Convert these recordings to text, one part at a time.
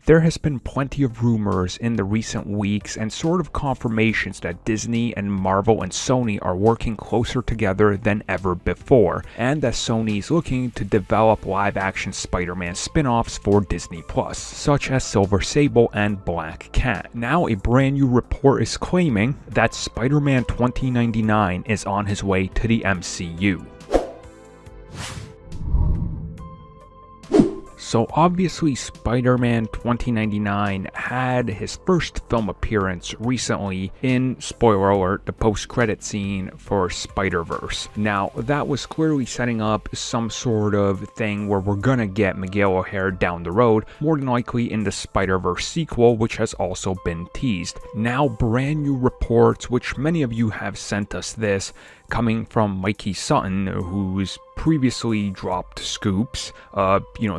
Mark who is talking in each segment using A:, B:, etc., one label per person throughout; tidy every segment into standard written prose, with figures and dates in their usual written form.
A: There has been plenty of rumors in the recent weeks and sort of confirmations that Disney and Marvel and Sony are working closer together than ever before, and that Sony is looking to develop live-action Spider-Man spin-offs for Disney+, such as Silver Sable and Black Cat. Now a brand new report is claiming that Spider-Man 2099 is on his way to the MCU. So obviously Spider-Man 2099 had his first film appearance recently in, spoiler alert, the post-credit scene for Spider-Verse. Now that was clearly setting up some sort of thing where we're gonna get Miguel O'Hara down the road, more than likely in the Spider-Verse sequel, which has also been teased. Now brand new reports, which many of you have sent us this, coming from Mikey Sutton, who's previously dropped scoops,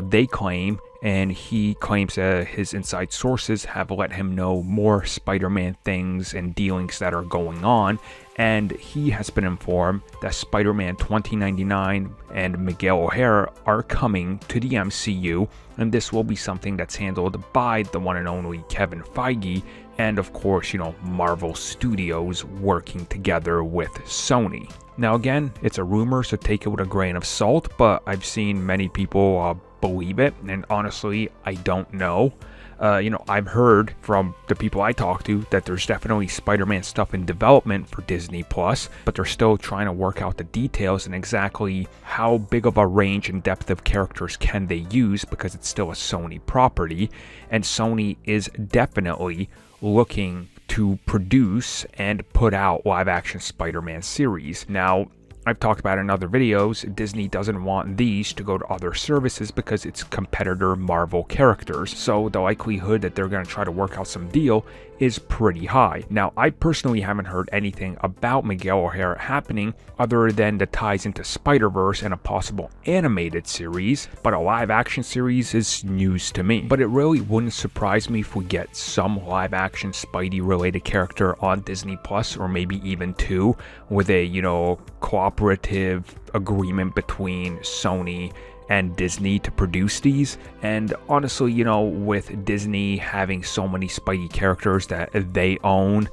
A: they claim, and he claims that his inside sources have let him know more Spider-Man things and dealings that are going on, and he has been informed that Spider-Man 2099 and Miguel O'Hara are coming to the MCU, and this will be something that's handled by the one and only Kevin Feige, and of course, Marvel Studios working together with Sony. Now again, it's a rumor, so take it with a grain of salt, but I've seen many people believe it, and honestly, I don't know. I've heard from the people I talk to that there's definitely Spider-Man stuff in development for Disney+, but they're still trying to work out the details and exactly how big of a range and depth of characters can they use, because it's still a Sony property, and Sony is definitely looking to produce and put out live-action Spider-Man series. Now, I've talked about in other videos, Disney doesn't want these to go to other services because it's competitor Marvel characters, so the likelihood that they're going to try to work out some deal is pretty high. Now, I personally haven't heard anything about Miguel O'Hara happening other than the ties into Spider-Verse and a possible animated series, but a live-action series is news to me. But it really wouldn't surprise me if we get some live-action Spidey-related character on Disney+, or maybe even two, with a, cooperative agreement between Sony and Disney to produce these. And honestly, with Disney having so many Spidey characters that they own,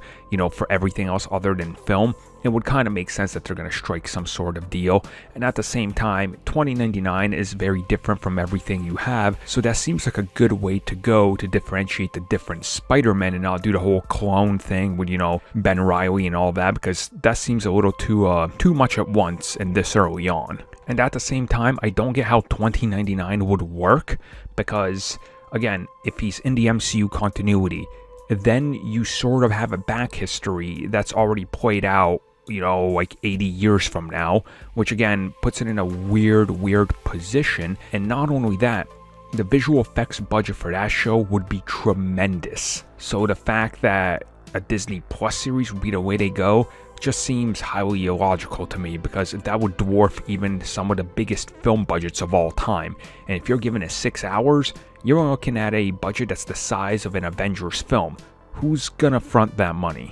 A: for everything else other than film, it would kind of make sense that they're going to strike some sort of deal. And at the same time, 2099 is very different from everything you have, so that seems like a good way to go to differentiate the different Spider-Men and not do the whole clone thing with, Ben Reilly and all that, because that seems a little too much at once and this early on. And at the same time, I don't get how 2099 would work, because, again, if he's in the MCU continuity, then you sort of have a back history that's already played out, like 80 years from now, which again puts it in a weird position. And not only that, the visual effects budget for that show would be tremendous. So the fact that a Disney Plus series would be the way they go just seems highly illogical to me, because that would dwarf even some of the biggest film budgets of all time. And if you're given it 6 hours, you're looking at a budget that's the size of an Avengers film. Who's gonna front that money?